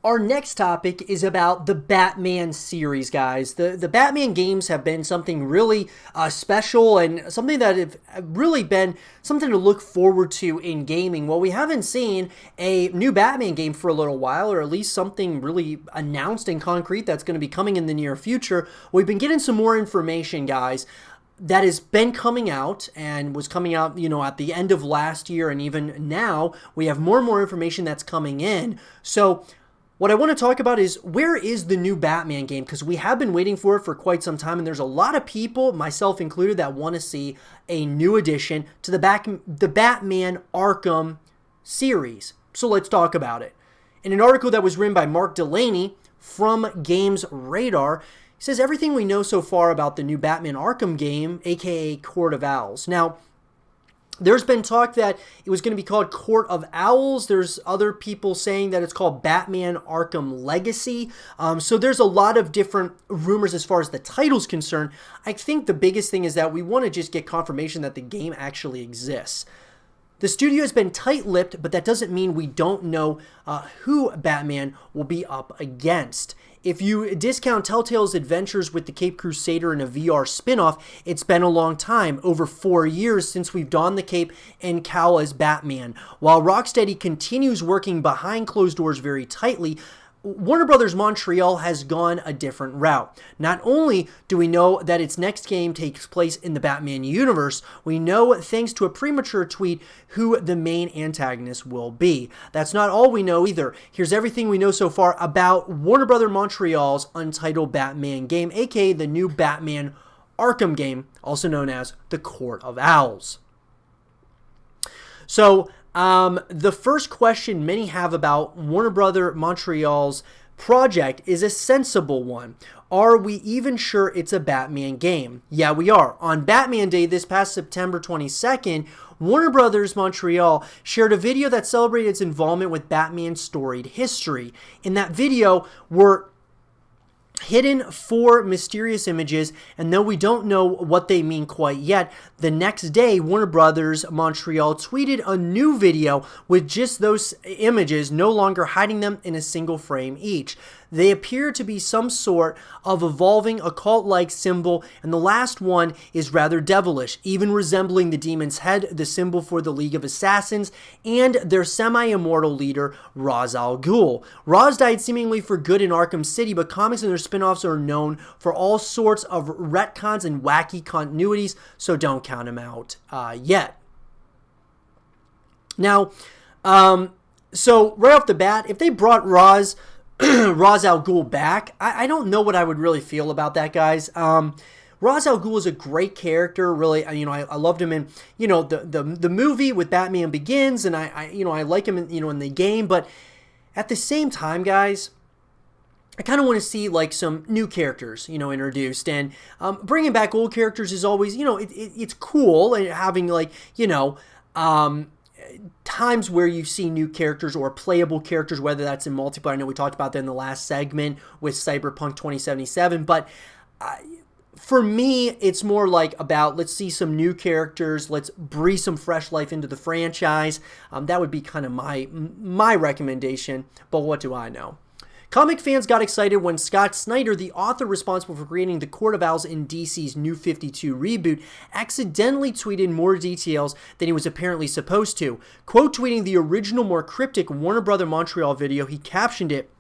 Our next topic is about the Batman series, guys. The Batman games have been something really special and something that have really been something to look forward to in gaming. Well, we haven't seen a new Batman game for a little while, or at least something really announced and concrete that's going to be coming in the near future. We've been getting some more information, guys, that has been coming out and was coming out, at the end of last year, and even now we have more and more information that's coming in. So what I want to talk about is, where is the new Batman game? Because we have been waiting for it for quite some time, and there's a lot of people, myself included, that want to see a new addition to the Batman Arkham series. So let's talk about it. In an article that was written by Mark Delaney from Games Radar, he says everything we know so far about the new Batman Arkham game, aka Court of Owls. Now, there's been talk that it was going to be called Court of Owls. There's other people saying that it's called Batman Arkham Legacy. So there's a lot of different rumors as far as the title's concerned. I think the biggest thing is that we want to just get confirmation that the game actually exists. The studio has been tight-lipped, but that doesn't mean we don't know who Batman will be up against. If you discount Telltale's adventures with the Caped Crusader in a VR spin-off, it's been a long time, over 4 years since we've donned the cape and cowl as Batman. While Rocksteady continues working behind closed doors very tightly, Warner Brothers Montreal has gone a different route. Not only do we know that its next game takes place in the Batman universe, we know, thanks to a premature tweet, who the main antagonist will be. That's not all we know either. Here's everything we know so far about Warner Brothers Montreal's untitled Batman game, aka the new Batman Arkham game, also known as the Court of Owls. So, the first question many have about Warner Brothers Montreal's project is a sensible one. Are we even sure it's a Batman game? Yeah, we are. On Batman Day this past September 22nd, Warner Brothers Montreal shared a video that celebrated its involvement with Batman's storied history. In that video were hidden 4 mysterious images, and though we don't know what they mean quite yet, the next day Warner Brothers Montreal tweeted a new video with just those images, no longer hiding them in a single frame each. They appear to be some sort of evolving occult-like symbol, and the last one is rather devilish, even resembling the demon's head, the symbol for the League of Assassins, and their semi-immortal leader, Ras al Ghul. Ras died seemingly for good in Arkham City, but comics and their spin-offs are known for all sorts of retcons and wacky continuities, so don't count him out yet. Now, so right off the bat, if they brought Ras al Ghul back, I don't know what I would really feel about that, guys. Ras al Ghul is a great character, really. I loved him in, the movie with Batman Begins, and I like him in the game, but at the same time, guys, I kind of want to see like some new characters, introduced, and bringing back old characters is always, it's cool, and having like, times where you see new characters or playable characters, whether that's in multiplayer. I know we talked about that in the last segment with Cyberpunk 2077, but for me, it's more like about, let's see some new characters, let's breathe some fresh life into the franchise. That would be kind of my recommendation, but what do I know? Comic fans got excited when Scott Snyder, the author responsible for creating the Court of Owls in DC's New 52 reboot, accidentally tweeted more details than he was apparently supposed to. Quote tweeting the original, more cryptic Warner Brothers Montreal video, he captioned it,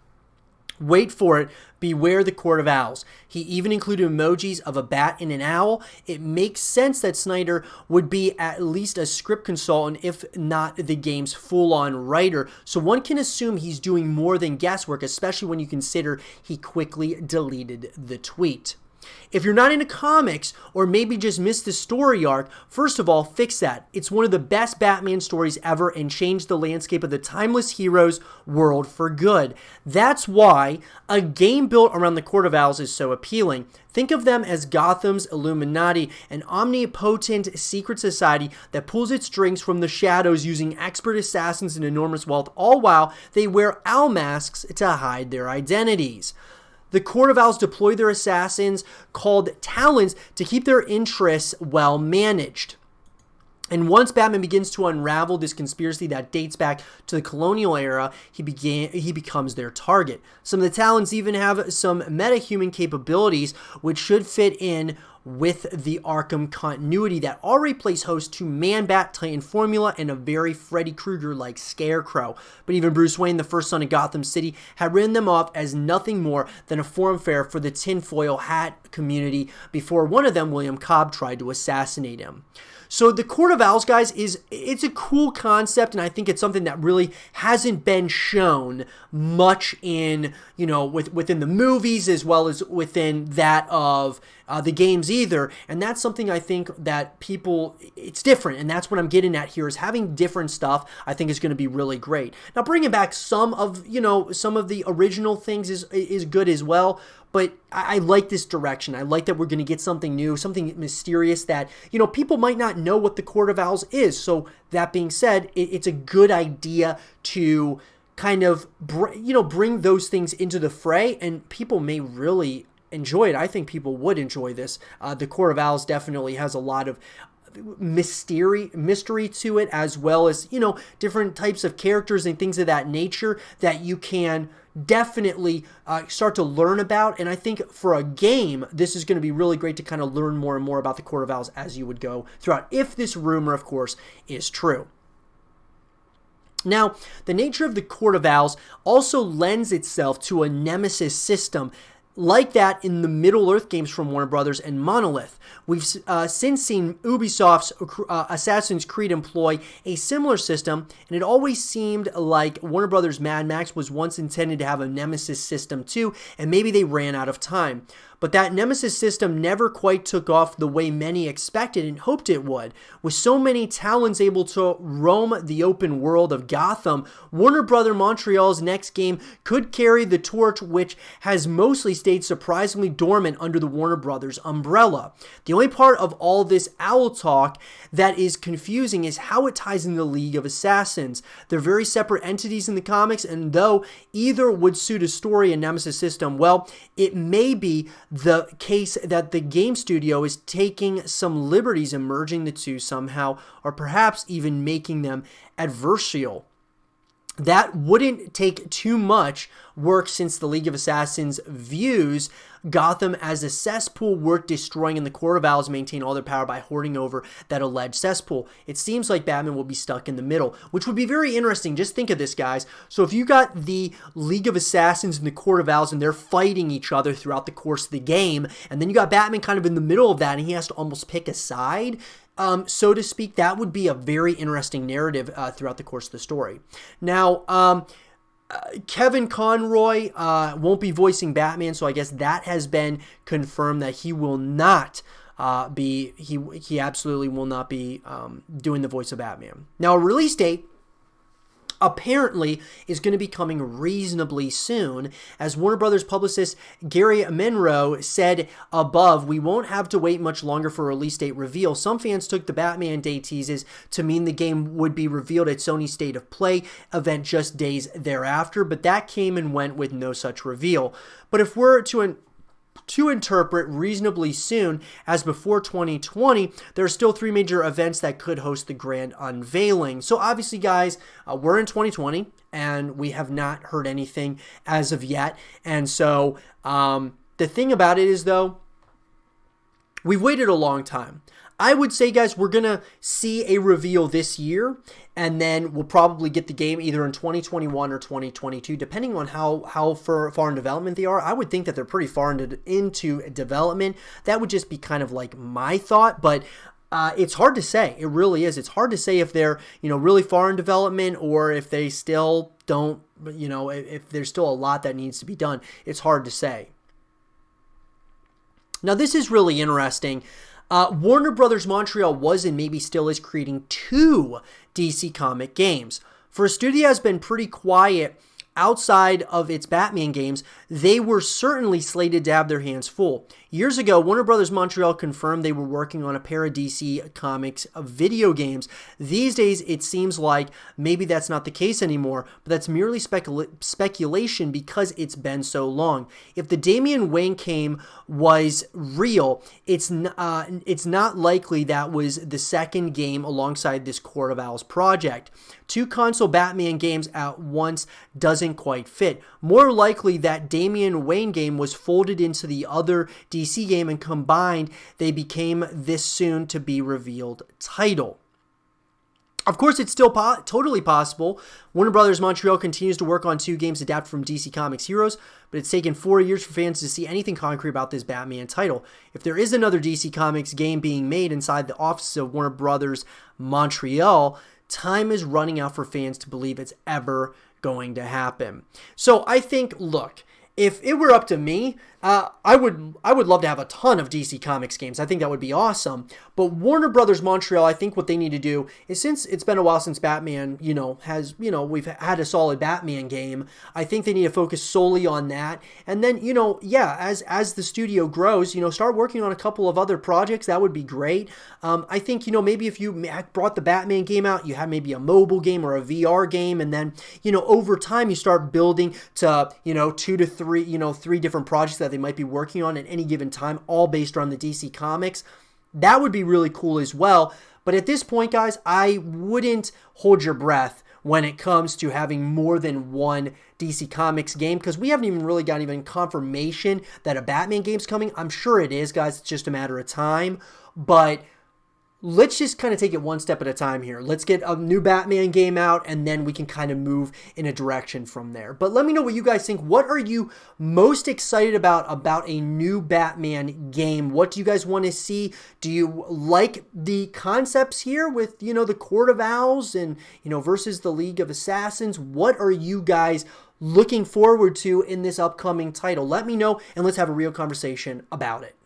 "Wait for it, beware the Court of Owls." He even included emojis of a bat and an owl. It makes sense that Snyder would be at least a script consultant, if not the game's full-on writer. So one can assume he's doing more than guesswork, especially when you consider he quickly deleted the tweet. If you're not into comics, or maybe just missed the story arc, first of all, fix that. It's one of the best Batman stories ever and changed the landscape of the timeless heroes world for good. That's why a game built around the Court of Owls is so appealing. Think of them as Gotham's Illuminati, an omnipotent secret society that pulls its strings from the shadows using expert assassins and enormous wealth, all while they wear owl masks to hide their identities. The Court of Owls deploy their assassins, called Talons, to keep their interests well managed. And once Batman begins to unravel this conspiracy that dates back to the colonial era, he becomes their target. Some of the Talons even have some meta-human capabilities, which should fit in with the Arkham continuity that already plays host to Man-Bat, Titan Formula, and a very Freddy Krueger-like Scarecrow. But even Bruce Wayne, the first son of Gotham City, had written them off as nothing more than a forum fair for the tinfoil hat community before one of them, William Cobb, tried to assassinate him. So the Court of Owls, guys, it's a cool concept, and I think it's something that really hasn't been shown much in, within the movies as well as within that of the games either. And that's something I think that it's different, and that's what I'm getting at here, is having different stuff I think is going to be really great. Now, bringing back some of the original things is good as well. But I like this direction. I like that we're going to get something new, something mysterious that, people might not know what the Court of Owls is. So that being said, it's a good idea to kind of, bring those things into the fray, and people may really enjoy it. I think people would enjoy this. The Court of Owls definitely has a lot of mystery to it, as well as, different types of characters and things of that nature that you can definitely start to learn about. And I think for a game, this is going to be really great to kind of learn more and more about the Court of Owls as you would go throughout, if this rumor, of course, is true. Now, the nature of the Court of Owls also lends itself to a nemesis system like that in the Middle-earth games from Warner Brothers and Monolith. We've since seen Ubisoft's Assassin's Creed employ a similar system, and it always seemed like Warner Brothers' Mad Max was once intended to have a nemesis system too, and maybe they ran out of time. But that nemesis system never quite took off the way many expected and hoped it would. With so many Talons able to roam the open world of Gotham, Warner Bros. Montreal's next game could carry the torch, which has mostly stayed surprisingly dormant under the Warner Bros. Umbrella. The only part of all this owl talk that is confusing is how it ties into the League of Assassins. They're very separate entities in the comics, and though either would suit a story and nemesis system, well, it may be the case that the game studio is taking some liberties in merging the two somehow, or perhaps even making them adversarial. That wouldn't take too much work, since the League of Assassins views Gotham as a cesspool worth destroying, and the Court of Owls maintain all their power by hoarding over that alleged cesspool. It seems like Batman will be stuck in the middle, which would be very interesting. Just think of this, guys. So if you got the League of Assassins and the Court of Owls, and they're fighting each other throughout the course of the game, and then you got Batman kind of in the middle of that, and he has to almost pick a side, so to speak, that would be a very interesting narrative throughout the course of the story. Now, Kevin Conroy won't be voicing Batman, so I guess that has been confirmed that he will not he absolutely will not be doing the voice of Batman. Now, a release date apparently is going to be coming reasonably soon. As Warner Brothers publicist Gary Menro said above, we won't have to wait much longer for a release date reveal. Some fans took the Batman Day teases to mean the game would be revealed at Sony's State of Play event just days thereafter, but that came and went with no such reveal. But if we're to interpret reasonably soon as before 2020, there are still 3 major events that could host the grand unveiling. So obviously, guys, we're in 2020 and we have not heard anything as of yet. And so the thing about it is, though, we've waited a long time. I would say, guys, we're going to see a reveal this year, and then we'll probably get the game either in 2021 or 2022, depending on how far in development they are. I would think that they're pretty far into development. That would just be kind of like my thought, but it's hard to say. It really is. It's hard to say if they're, really far in development, or if they still don't, if there's still a lot that needs to be done. It's hard to say. Now, this is really interesting. Warner Brothers Montreal was and maybe still is creating 2 DC comic games. For a studio that has been pretty quiet outside of its Batman games, they were certainly slated to have their hands full. Years ago, Warner Brothers Montreal confirmed they were working on a pair of DC Comics video games. These days, it seems like maybe that's not the case anymore, but that's merely speculation because it's been so long. If the Damian Wayne game was real, it's not likely that was the second game alongside this Court of Owls project. 2 console Batman games at once doesn't quite fit. More likely that Damian Wayne game was folded into the other DC game and combined they became this soon to be revealed title. Of course, it's still totally possible. Warner Brothers Montreal continues to work on 2 games adapted from DC Comics heroes, but it's taken 4 years for fans to see anything concrete about this Batman title. If there is another DC Comics game being made inside the offices of Warner Brothers Montreal, time is running out for fans to believe it's ever going to happen. So I think, look, if it were up to me, I would love to have a ton of DC Comics games. I think that would be awesome. But Warner Brothers Montreal, I think what they need to do is, since it's been a while since Batman, we've had a solid Batman game, I think they need to focus solely on that. And then, as the studio grows, start working on a couple of other projects. That would be great. I think, maybe if you brought the Batman game out, you had maybe a mobile game or a VR game, and then, over time you start building to, 2 to 3, 3 different projects that they might be working on at any given time, all based on the DC Comics. That would be really cool as well. But at this point, guys, I wouldn't hold your breath when it comes to having more than one DC Comics game, because we haven't even really gotten even confirmation that a Batman game's coming. I'm sure it is, guys. It's just a matter of time. But let's just kind of take it one step at a time here. Let's get a new Batman game out, and then we can kind of move in a direction from there. But let me know what you guys think. What are you most excited about a new Batman game? What do you guys want to see? Do you like the concepts here with, the Court of Owls and, versus the League of Assassins? What are you guys looking forward to in this upcoming title? Let me know, and let's have a real conversation about it.